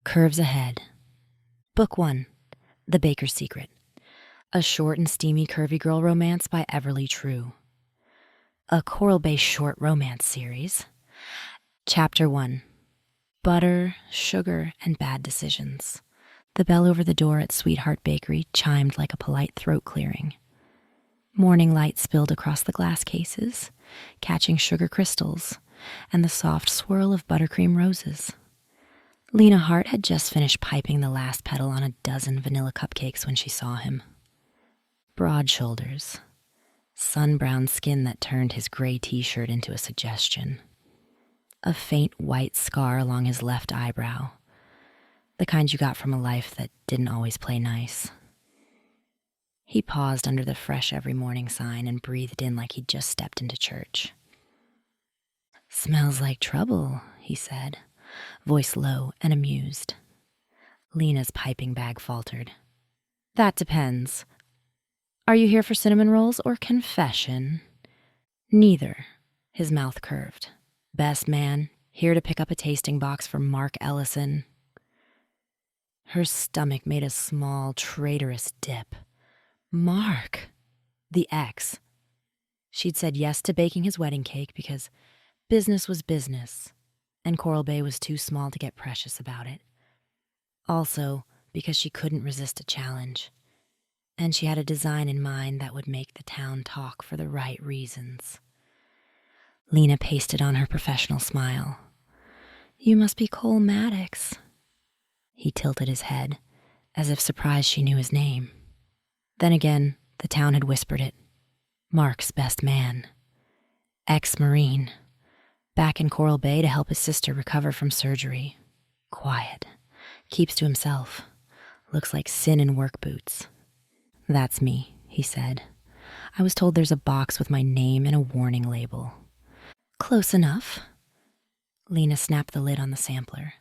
Curves Ahead. Book 1, The Baker's Secret. A short and steamy curvy girl romance by Everly True. A Coral-based short romance series. Chapter 1, Butter, Sugar, and Bad Decisions. The bell over the door at Sweetheart Bakery chimed like a polite throat clearing. Morning light spilled across the glass cases, catching sugar crystals and the soft swirl of buttercream roses. Lena Hart had just finished piping the last petal on a dozen vanilla cupcakes when she saw him. Broad shoulders, sun-browned skin that turned his gray t-shirt into a suggestion, a faint white scar along his left eyebrow, the kind you got from a life that didn't always play nice. He paused under the fresh every morning sign and breathed in like he'd just stepped into church. "Smells like trouble," he said, voice low and amused. Lena's piping bag faltered. "That depends. Are you here for cinnamon rolls or confession?" "Neither." His mouth curved. "Best man, here to pick up a tasting box for Mark Ellison." Her stomach made a small, traitorous dip. Mark, the ex. She'd said yes to baking his wedding cake because business was business, and Coral Bay was too small to get precious about it. Also, because she couldn't resist a challenge, and she had a design in mind that would make the town talk for the right reasons. Lena pasted on her professional smile. "You must be Cole Maddox." He tilted his head, as if surprised she knew his name. Then again, the town had whispered it. Mark's best man. Ex-Marine. Back in Coral Bay to help his sister recover from surgery. Quiet. Keeps to himself. Looks like sin in work boots. "That's me," he said. "I was told there's a box with my name and a warning label." "Close enough." Lena snapped the lid on the sampler.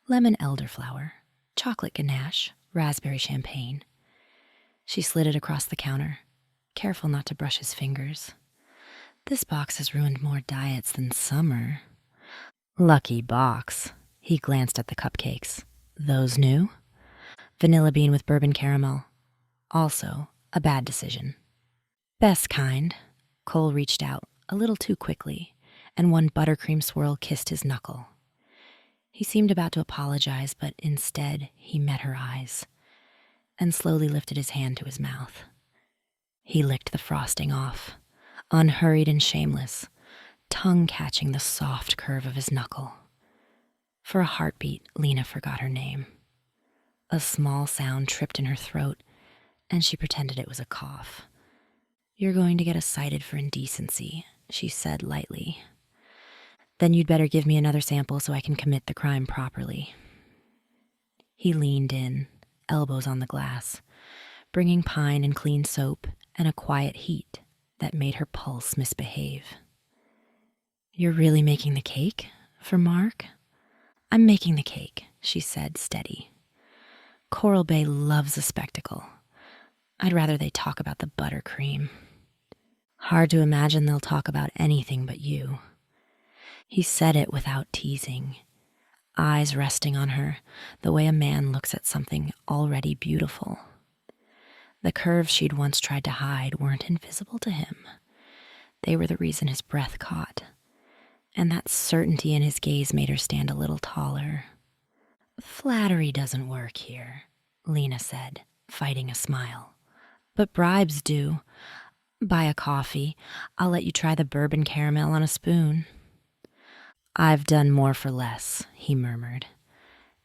Lemon elderflower, chocolate ganache, raspberry champagne. She slid it across the counter, careful not to brush his fingers. "This box has ruined more diets than summer." "Lucky box." He glanced at the cupcakes. "Those new?" "Vanilla bean with bourbon caramel. Also, a bad decision." "Best kind." Cole reached out, a little too quickly, and one buttercream swirl kissed his knuckle. He seemed about to apologize, but instead he met her eyes and slowly lifted his hand to his mouth. He licked the frosting off, unhurried and shameless, tongue catching the soft curve of his knuckle. For a heartbeat, Lena forgot her name. A small sound tripped in her throat, and she pretended it was a cough. "You're going to get us cited for indecency," she said lightly. "Then you'd better give me another sample so I can commit the crime properly." He leaned in, elbows on the glass, bringing pine and clean soap and a quiet heat that made her pulse misbehave. "You're really making the cake for Mark?" "I'm making the cake," she said, steady. "Coral Bay loves a spectacle. I'd rather they talk about the buttercream. Hard to imagine they'll talk about anything but you." He said it without teasing, eyes resting on her the way a man looks at something already beautiful. The curves she'd once tried to hide weren't invisible to him. They were the reason his breath caught, and that certainty in his gaze made her stand a little taller. "Flattery doesn't work here," Lena said, fighting a smile. "But bribes do. Buy a coffee. I'll let you try the bourbon caramel on a spoon." "I've done more for less," he murmured,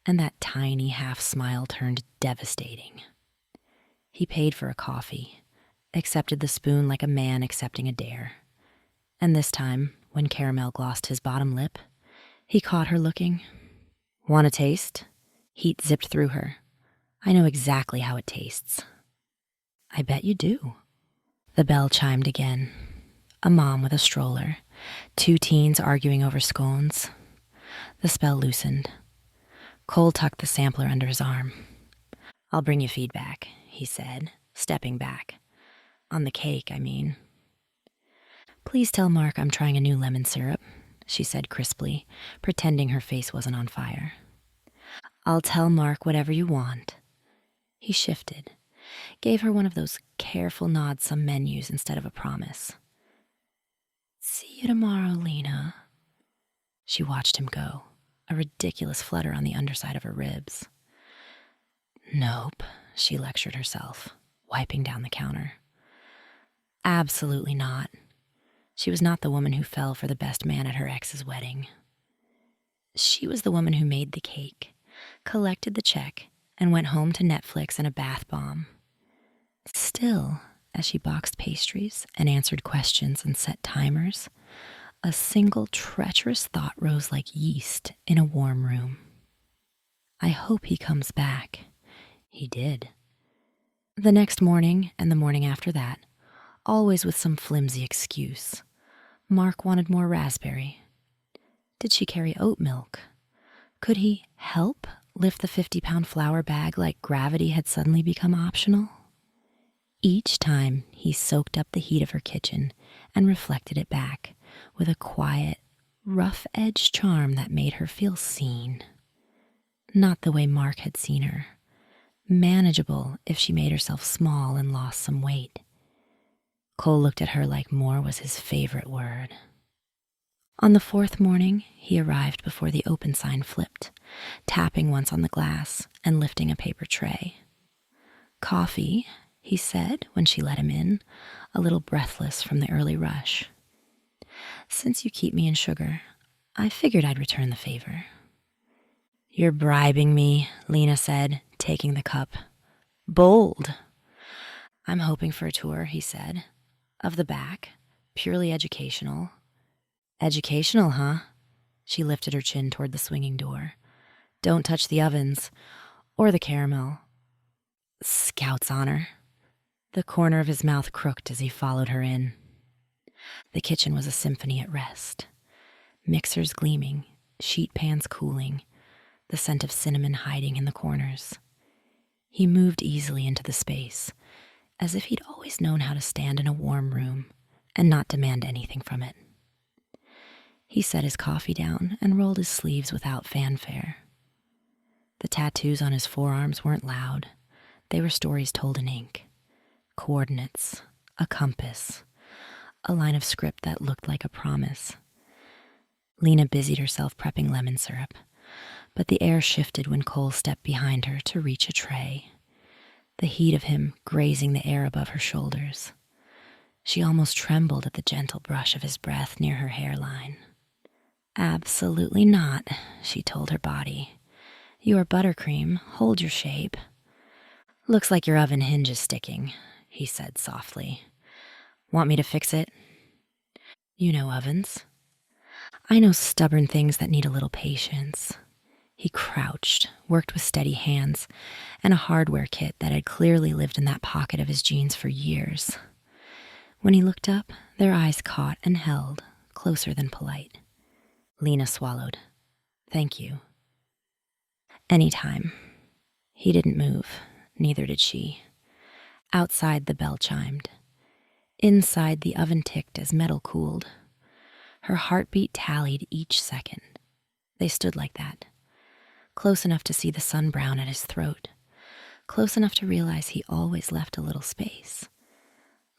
and that tiny half-smile turned devastating. He paid for a coffee, accepted the spoon like a man accepting a dare. And this time, when caramel glossed his bottom lip, he caught her looking. "Want a taste?" Heat zipped through her. "I know exactly how it tastes." "I bet you do." The bell chimed again. A mom with a stroller, two teens arguing over scones. The spell loosened. Cole tucked the sampler under his arm. "I'll bring you feedback," he said, stepping back. "On the cake, I mean." "Please tell Mark I'm trying a new lemon syrup," she said crisply, pretending her face wasn't on fire. I'll tell Mark whatever you want. He shifted, gave her one of those careful nods some men use instead of a promise. See you tomorrow, Lena. She watched him go, a ridiculous flutter on the underside of her ribs. Nope, she lectured herself, wiping down the counter. Absolutely not. She was not the woman who fell for the best man at her ex's wedding. She was the woman who made the cake, collected the check, and went home to Netflix and a bath bomb. Still, as she boxed pastries and answered questions and set timers, a single treacherous thought rose like yeast in a warm room. I hope he comes back. He did. The next morning and the morning after that, always with some flimsy excuse. Mark wanted more raspberry. Did she carry oat milk? Could he help lift the 50-pound flour bag like gravity had suddenly become optional? Each time he soaked up the heat of her kitchen and reflected it back with a quiet, rough-edged charm that made her feel seen. Not the way Mark had seen her. Manageable if she made herself small and lost some weight. Cole looked at her like more was his favorite word. On the fourth morning, he arrived before the open sign flipped, tapping once on the glass and lifting a paper tray. Coffee, he said when she let him in, a little breathless from the early rush. Since you keep me in sugar, I figured I'd return the favor. You're bribing me, Lena said, taking the cup. Bold. I'm hoping for a tour, he said. Of the back, purely educational. Educational, huh? She lifted her chin toward the swinging door. Don't touch the ovens, or the caramel. Scout's honor. The corner of his mouth crooked as he followed her in. The kitchen was a symphony at rest. Mixers gleaming, sheet pans cooling, the scent of cinnamon hiding in the corners. He moved easily into the space, as if he'd always known how to stand in a warm room and not demand anything from it. He set his coffee down and rolled his sleeves without fanfare. The tattoos on his forearms weren't loud. They were stories told in ink. Coordinates, a compass, a line of script that looked like a promise. Lena busied herself prepping lemon syrup, but the air shifted when Cole stepped behind her to reach a tray, the heat of him grazing the air above her shoulders. She almost trembled at the gentle brush of his breath near her hairline. Absolutely not, she told her body. Your buttercream, hold your shape. Looks like your oven hinge is sticking, he said softly. Want me to fix it? You know ovens. I know stubborn things that need a little patience. He crouched, worked with steady hands, and a hardware kit that had clearly lived in that pocket of his jeans for years. When he looked up, their eyes caught and held, closer than polite. Lena swallowed. Thank you. Anytime. He didn't move, neither did she. Outside, the bell chimed. Inside, the oven ticked as metal cooled. Her heartbeat tallied each second. They stood like that, close enough to see the sun brown at his throat, close enough to realize he always left a little space,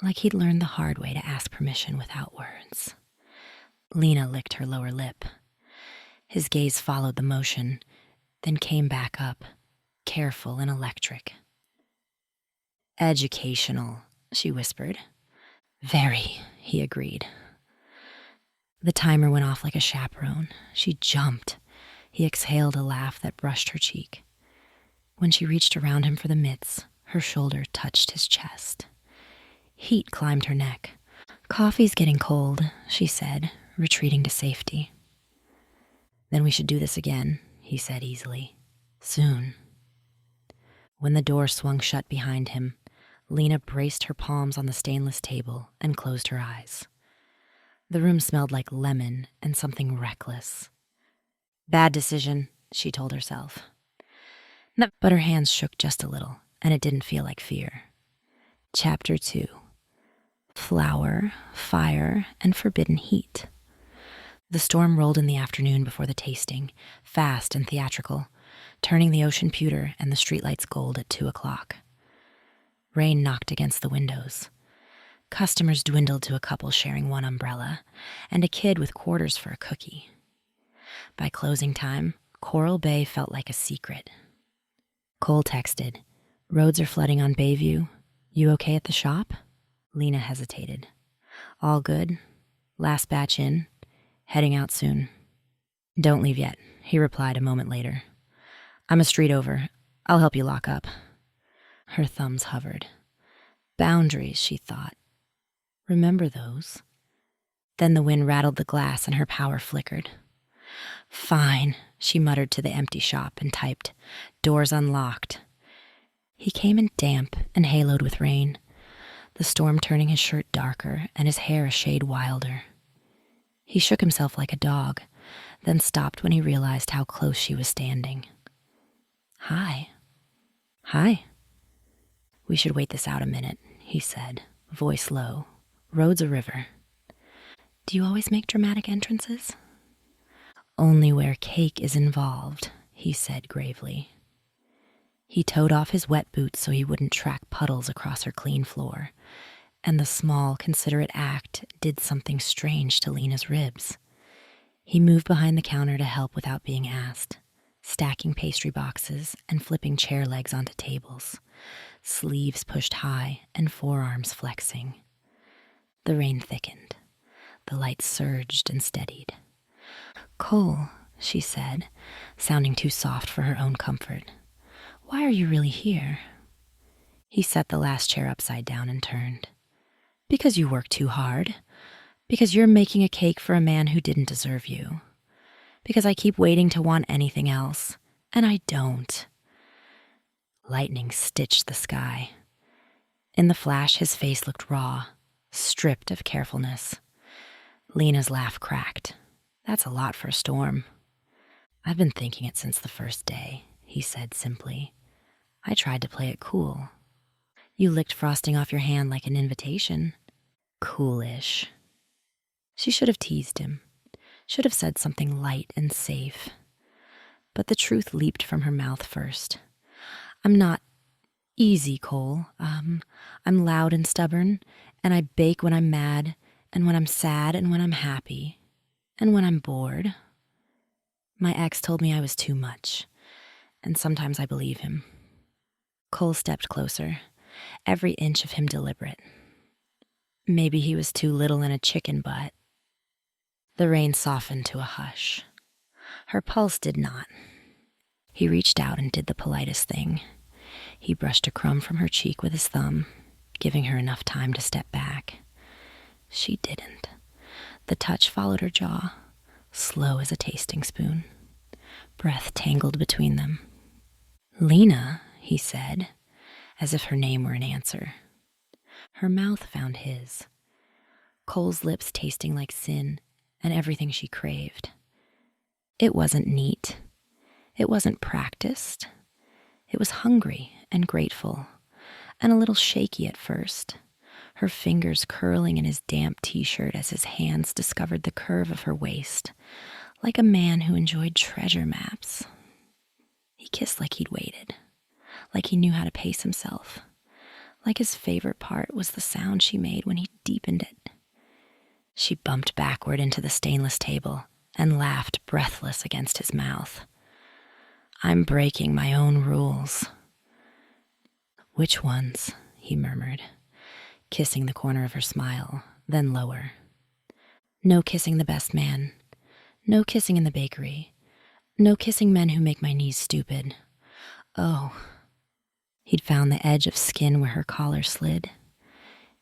like he'd learned the hard way to ask permission without words. Lena licked her lower lip. His gaze followed the motion, then came back up, careful and electric. Educational, she whispered. Very, he agreed. The timer went off like a chaperone. She jumped. He exhaled a laugh that brushed her cheek. When she reached around him for the mitts, her shoulder touched his chest. Heat climbed her neck. Coffee's getting cold, she said, retreating to safety. Then we should do this again, he said easily. Soon. When the door swung shut behind him, Lena braced her palms on the stainless table and closed her eyes. The room smelled like lemon and something reckless. Bad decision, she told herself. No, but her hands shook just a little, and it didn't feel like fear. Chapter 2. Flour, Fire, and Forbidden Heat. The storm rolled in the afternoon before the tasting, fast and theatrical, turning the ocean pewter and the streetlights gold at 2 o'clock. Rain knocked against the windows. Customers dwindled to a couple sharing one umbrella and a kid with quarters for a cookie. By closing time, Coral Bay felt like a secret. Cole texted, "Roads are flooding on Bayview. You okay at the shop?" Lena hesitated. "All good. Last batch in. Heading out soon." "Don't leave yet," he replied a moment later. "I'm a street over. I'll help you lock up." Her thumbs hovered. Boundaries, she thought. Remember those? Then the wind rattled the glass and her power flickered. "Fine," she muttered to the empty shop and typed, "Doors unlocked." He came in damp and haloed with rain, the storm turning his shirt darker and his hair a shade wilder. He shook himself like a dog, then stopped when he realized how close she was standing. "Hi." "Hi." "We should wait this out a minute," he said, voice low. "Road's a river." "Do you always make dramatic entrances?" "Only where cake is involved," he said gravely. He toed off his wet boots so he wouldn't track puddles across her clean floor, and the small, considerate act did something strange to Lena's ribs. He moved behind the counter to help without being asked, stacking pastry boxes and flipping chair legs onto tables, sleeves pushed high and forearms flexing. The rain thickened. The lights surged and steadied. "Cole," she said, sounding too soft for her own comfort, "why are you really here?" He set the last chair upside down and turned. "Because you work too hard. Because you're making a cake for a man who didn't deserve you. Because I keep waiting to want anything else, and I don't." Lightning stitched the sky. In the flash, his face looked raw, stripped of carefulness. Lena's laugh cracked. "That's a lot for a storm." "I've been thinking it since the first day," he said simply. "I tried to play it cool. You licked frosting off your hand like an invitation. Coolish." She should have teased him, should have said something light and safe. But the truth leaped from her mouth first. "I'm not easy, Cole. I'm loud and stubborn, and I bake when I'm mad, and when I'm sad, and when I'm happy, and when I'm bored. My ex told me I was too much, and sometimes I believe him." Cole stepped closer, every inch of him deliberate. Maybe he was too little in a chicken butt. The rain softened to a hush. Her pulse did not. He reached out and did the politest thing. He brushed a crumb from her cheek with his thumb, giving her enough time to step back. She didn't. The touch followed her jaw, slow as a tasting spoon. Breath tangled between them. "Lena," he said, as if her name were an answer. Her mouth found his, Cole's lips tasting like sin and everything she craved. It wasn't neat. It wasn't practiced. It was hungry and grateful, and a little shaky at first, her fingers curling in his damp t-shirt as his hands discovered the curve of her waist, like a man who enjoyed treasure maps. He kissed like he'd waited, like he knew how to pace himself, like his favorite part was the sound she made when he deepened it. She bumped backward into the stainless table and laughed breathless against his mouth. "I'm breaking my own rules." "Which ones?" he murmured, kissing the corner of her smile, then lower. "No kissing the best man. No kissing in the bakery. No kissing men who make my knees stupid. Oh." He'd found the edge of skin where her collar slid.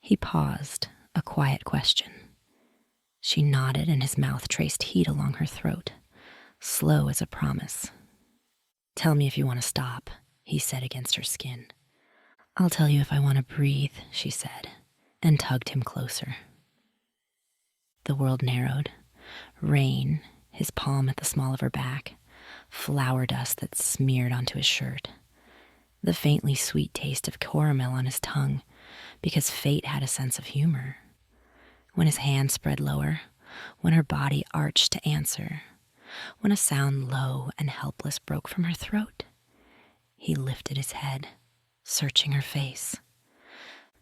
He paused, a quiet question. She nodded and his mouth traced heat along her throat, slow as a promise. "Tell me if you want to stop," he said against her skin. "I'll tell you if I want to breathe," she said, and tugged him closer. The world narrowed. Rain, his palm at the small of her back, flour dust that smeared onto his shirt, the faintly sweet taste of caramel on his tongue, because fate had a sense of humor. When his hand spread lower, when her body arched to answer, when a sound low and helpless broke from her throat, He lifted his head, searching her face.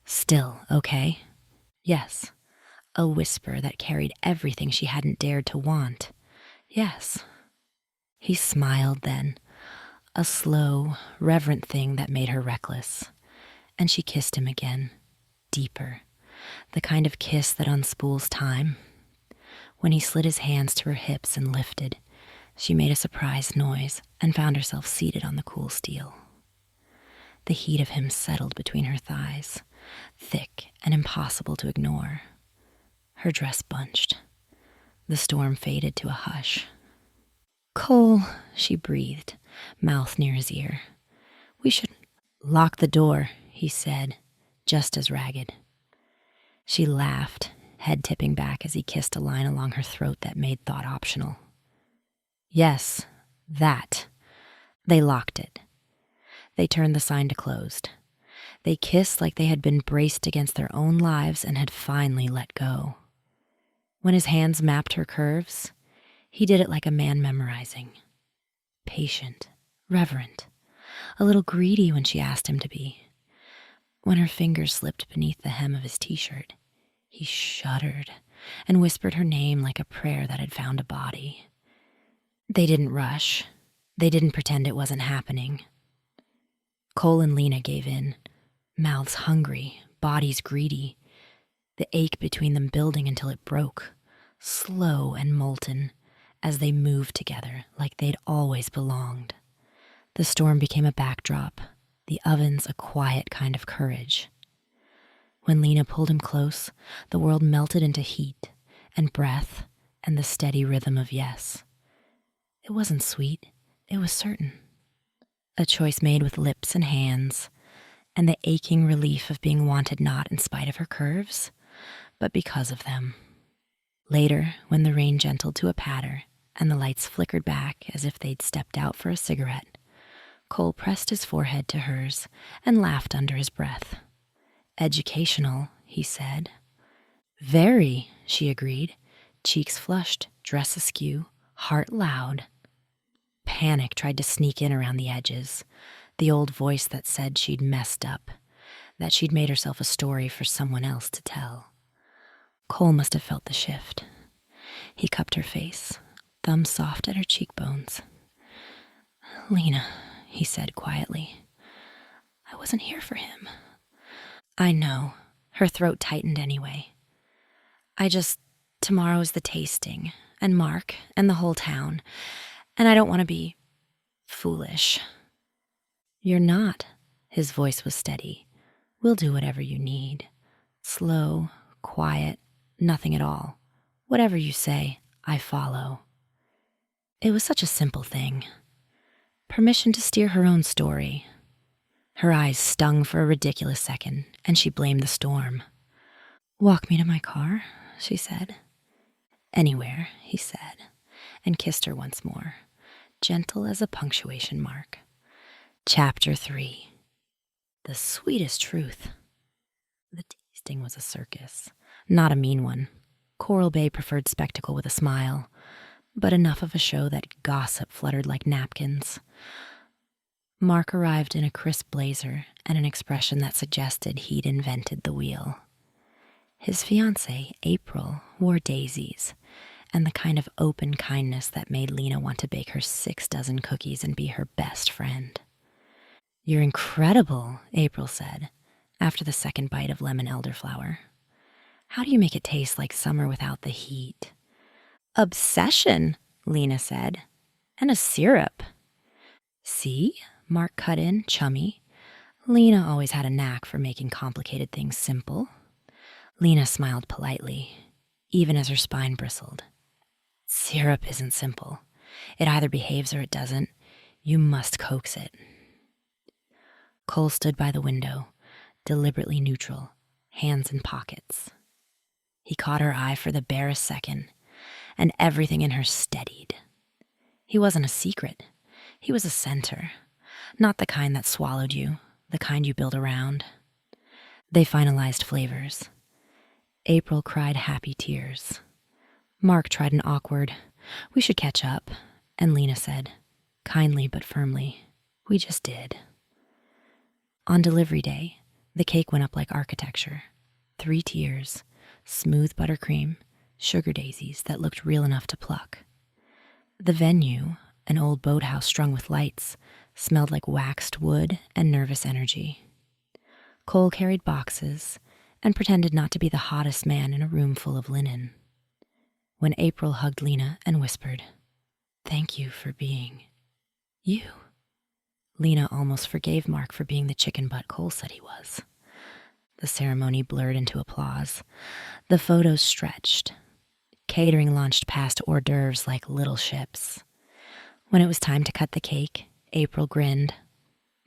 Still okay? Yes. A whisper that carried everything she hadn't dared to want. Yes. He smiled then, a slow, reverent thing that made her reckless. And she kissed him again, deeper, the kind of kiss that unspools time. When he slid his hands to her hips and lifted, she made a surprised noise and found herself seated on the cool steel. The heat of him settled between her thighs, thick and impossible to ignore. Her dress bunched. The storm faded to a hush. "Cole," she breathed, mouth near his ear. "We should lock the door," he said, just as ragged. She laughed, head tipping back as he kissed a line along her throat that made thought optional. Yes, that. They locked it. They turned the sign to closed. They kissed like they had been braced against their own lives and had finally let go. When his hands mapped her curves, he did it like a man memorizing. Patient, reverent, a little greedy when she asked him to be. When her fingers slipped beneath the hem of his t-shirt, he shuddered and whispered her name like a prayer that had found a body. They didn't rush. They didn't pretend it wasn't happening. Cole and Lena gave in, mouths hungry, bodies greedy, the ache between them building until it broke, slow and molten, as they moved together like they'd always belonged. The storm became a backdrop, the ovens a quiet kind of courage. When Lena pulled him close, the world melted into heat and breath and the steady rhythm of yes. It wasn't sweet, it was certain. A choice made with lips and hands, and the aching relief of being wanted not in spite of her curves, but because of them. Later, when the rain gentled to a patter and the lights flickered back as if they'd stepped out for a cigarette, Cole pressed his forehead to hers and laughed under his breath. "Educational," he said. "Very," she agreed, cheeks flushed, dress askew, heart loud. Panic tried to sneak in around the edges, the old voice that said she'd messed up, that she'd made herself a story for someone else to tell. Cole must have felt the shift. He cupped her face, thumb soft at her cheekbones. "Lena," he said quietly, "I wasn't here for him." "I know." Her throat tightened anyway. Tomorrow is the tasting, and Mark, and the whole town, and I don't want to be foolish." "You're not." His voice was steady. "We'll do whatever you need. Slow, quiet, nothing at all. Whatever you say, I follow." It was such a simple thing. Permission to steer her own story. Her eyes stung for a ridiculous second, and she blamed the storm. "Walk me to my car," she said. "Anywhere," he said, and kissed her once more, gentle as a punctuation mark. Chapter 3. The sweetest truth. The tasting was a circus, not a mean one. Coral Bay preferred spectacle with a smile, but enough of a show that gossip fluttered like napkins. Mark arrived in a crisp blazer and an expression that suggested he'd invented the wheel. His fiancée, April, wore daisies, and the kind of open kindness that made Lena want to bake her 6 dozen cookies and be her best friend. "You're incredible," April said, after the second bite of lemon elderflower. "How do you make it taste like summer without the heat?" "Obsession," Lena said, "and a syrup." "See?" Mark cut in, chummy. Lena always had a knack for making complicated things simple. Lena smiled politely, even as her spine bristled. "Syrup isn't simple. It either behaves or it doesn't. You must coax it." Cole stood by the window, deliberately neutral, hands in pockets. He caught her eye for the barest second, and everything in her steadied. He wasn't a secret. He was a center, not the kind that swallowed you, the kind you build around. They finalized flavors. April cried happy tears. Mark tried an awkward, "We should catch up," and Lena said, kindly but firmly, "We just did." On delivery day, the cake went up like architecture. 3 tiers, smooth buttercream, sugar daisies that looked real enough to pluck. The venue, an old boathouse strung with lights, smelled like waxed wood and nervous energy. Cole carried boxes and pretended not to be the hottest man in a room full of linen. When April hugged Lena and whispered, "Thank you for being you," Lena almost forgave Mark for being the chicken butt Cole said he was. The ceremony blurred into applause. The photos stretched. Catering launched past hors d'oeuvres like little ships. When it was time to cut the cake, April grinned.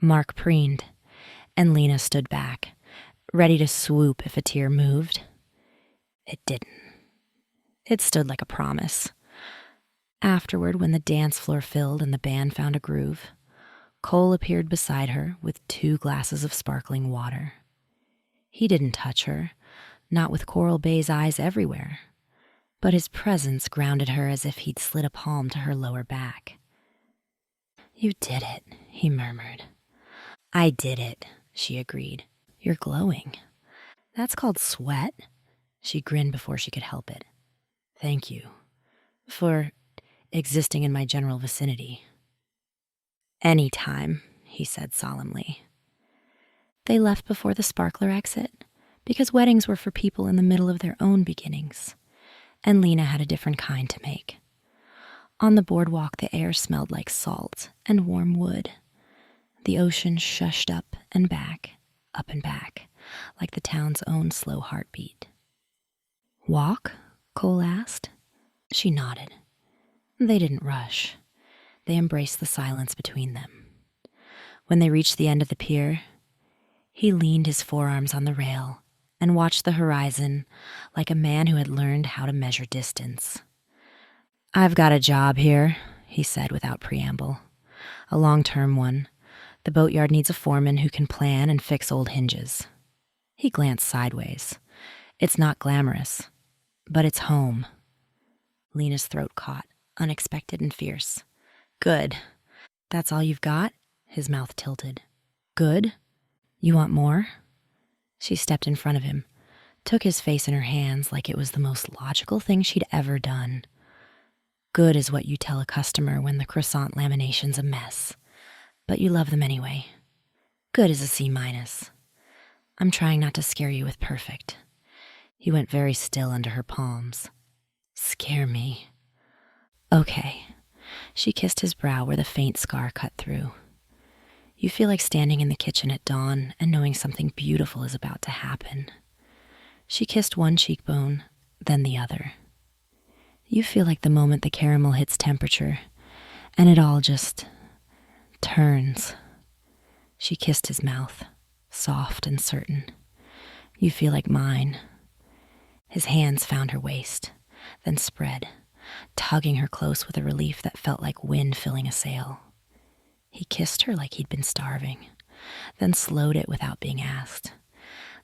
Mark preened, and Lena stood back, ready to swoop if a tear moved. It didn't. It stood like a promise. Afterward, when the dance floor filled and the band found a groove, Cole appeared beside her with 2 glasses of sparkling water. He didn't touch her, not with Coral Bay's eyes everywhere, but his presence grounded her as if he'd slid a palm to her lower back. "You did it," he murmured. "I did it," she agreed. "You're glowing." "That's called sweat." She grinned before she could help it. "Thank you for existing in my general vicinity." "Any time," he said solemnly. They left before the sparkler exit because weddings were for people in the middle of their own beginnings, and Lena had a different kind to make. On the boardwalk, the air smelled like salt and warm wood. The ocean shushed up and back, like the town's own slow heartbeat. "Walk?" Cole asked. She nodded. They didn't rush. They embraced the silence between them. When they reached the end of the pier, he leaned his forearms on the rail and watched the horizon like a man who had learned how to measure distance. "I've got a job here," he said without preamble. "A long-term one. The boatyard needs a foreman who can plan and fix old hinges." He glanced sideways. "It's not glamorous, but it's home." Lena's throat caught, unexpected and fierce. "Good. That's all you've got?" His mouth tilted. "Good? You want more?" She stepped in front of him, took his face in her hands like it was the most logical thing she'd ever done. "Good is what you tell a customer when the croissant lamination's a mess, but you love them anyway. Good is a C-. I'm trying not to scare you with perfect." He went very still under her palms. "Scare me." "Okay." She kissed his brow where the faint scar cut through. "You feel like standing in the kitchen at dawn and knowing something beautiful is about to happen." She kissed one cheekbone, then the other. "You feel like the moment the caramel hits temperature, and it all just turns." She kissed his mouth, soft and certain. "You feel like mine." His hands found her waist, then spread, tugging her close with a relief that felt like wind filling a sail. He kissed her like he'd been starving, then slowed it without being asked,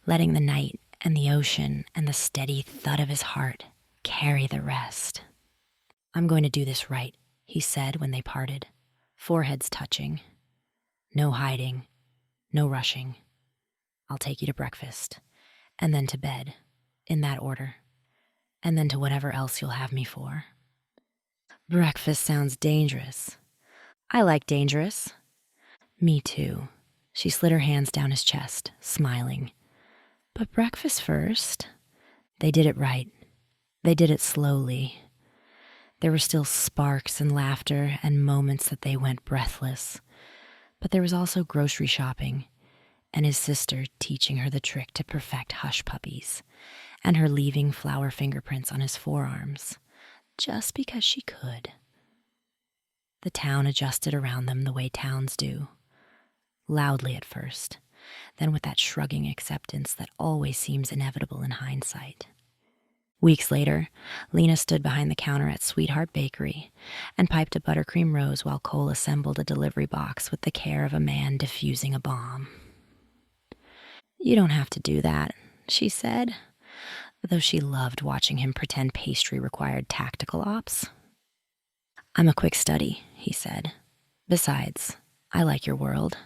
letting the night and the ocean and the steady thud of his heart carry the rest. "I'm going to do this right," he said when they parted, foreheads touching. "No hiding, no rushing. I'll take you to breakfast, and then to bed, in that order, and then to whatever else you'll have me for." "Breakfast sounds dangerous." "I like dangerous." "Me too." She slid her hands down his chest, smiling. "But breakfast first." They did it right. They did it slowly. There were still sparks and laughter and moments that they went breathless. But there was also grocery shopping, and his sister teaching her the trick to perfect hush puppies, and her leaving flower fingerprints on his forearms, just because she could. The town adjusted around them the way towns do, loudly at first, then with that shrugging acceptance that always seems inevitable in hindsight. Weeks later, Lena stood behind the counter at Sweetheart Bakery and piped a buttercream rose while Cole assembled a delivery box with the care of a man defusing a bomb. "You don't have to do that," she said, though she loved watching him pretend pastry required tactical ops. "I'm a quick study," he said. "Besides, I like your world."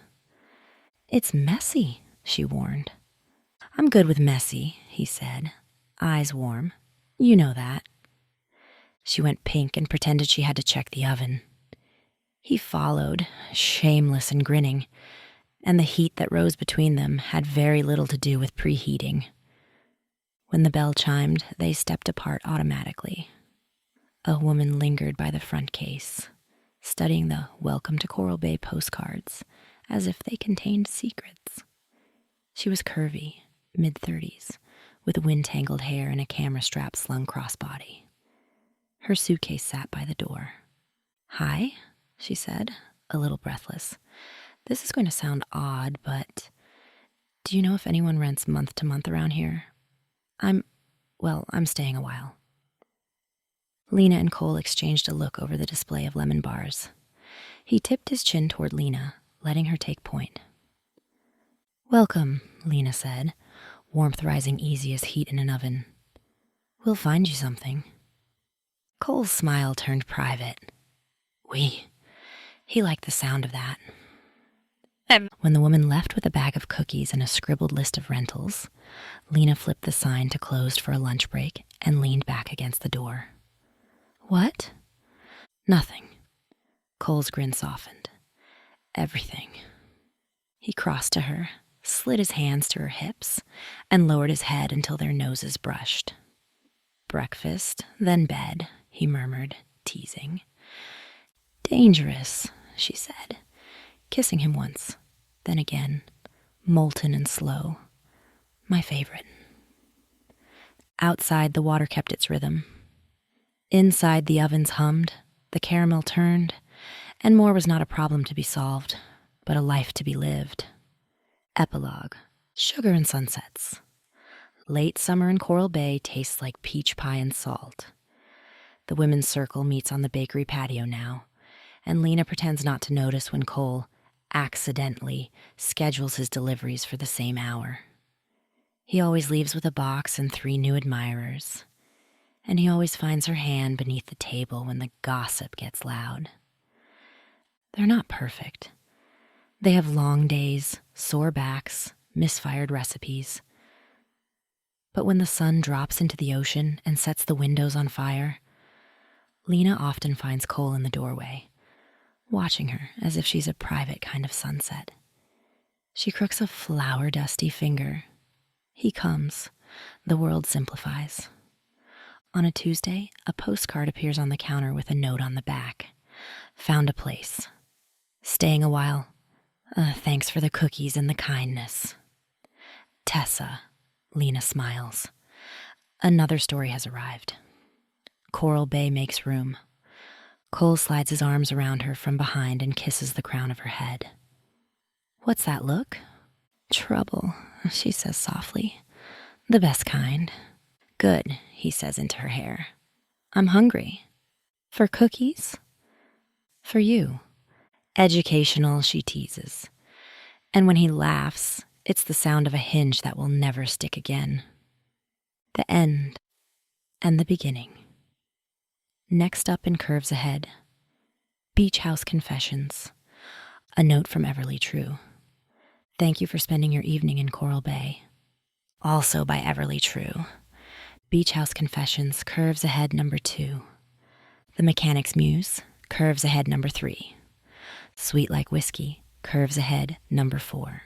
It's messy, she warned. I'm good with messy, he said, eyes warm. You know that. She went pink and pretended she had to check the oven. He followed, shameless and grinning, and the heat that rose between them had very little to do with preheating. When the bell chimed, they stepped apart automatically. A woman lingered by the front case, studying the Welcome to Coral Bay postcards as if they contained secrets. She was curvy, mid-30s, with wind-tangled hair and a camera strap slung crossbody. Her suitcase sat by the door. Hi, she said, a little breathless. This is going to sound odd, but do you know if anyone rents month to month around here? I'm staying a while. Lena and Cole exchanged a look over the display of lemon bars. He tipped his chin toward Lena, letting her take point. Welcome, Lena said, warmth rising easy as heat in an oven. We'll find you something. Cole's smile turned private. He liked the sound of that. When the woman left with a bag of cookies and a scribbled list of rentals, Lena flipped the sign to closed for a lunch break and leaned back against the door. What? Nothing. Cole's grin softened. Everything. He crossed to her, slid his hands to her hips, and lowered his head until their noses brushed. Breakfast, then bed, he murmured, teasing. Dangerous, she said, kissing him once, then again, molten and slow. My favorite. Outside, the water kept its rhythm. Inside, the ovens hummed, the caramel turned, and more was not a problem to be solved, but a life to be lived. Epilogue. Sugar and sunsets. Late summer in Coral Bay tastes like peach pie and salt. The women's circle meets on the bakery patio now, and Lena pretends not to notice when Cole accidentally schedules his deliveries for the same hour. He always leaves with a box and 3 new admirers, and he always finds her hand beneath the table when the gossip gets loud. They're not perfect. They have long days, sore backs, misfired recipes. But when the sun drops into the ocean and sets the windows on fire, Lena often finds Cole in the doorway, watching her as if she's a private kind of sunset. She crooks a flour-dusty finger. He comes. The world simplifies. On a Tuesday, a postcard appears on the counter with a note on the back. Found a place. Staying a while. Thanks for the cookies and the kindness. Tessa. Lena smiles. Another story has arrived. Coral Bay makes room. Cole slides his arms around her from behind and kisses the crown of her head. What's that look? Trouble, she says softly. The best kind. Good, he says into her hair. I'm hungry. For cookies? For you. Educational, she teases. And when he laughs, it's the sound of a hinge that will never stick again. The end and the beginning. Next up in Curves Ahead, Beach House Confessions. A note from Everly True. Thank you for spending your evening in Coral Bay. Also by Everly True. Beach House Confessions, Curves Ahead number 2. The Mechanic's Muse, Curves Ahead number 3. Sweet Like Whiskey, Curves Ahead number 4.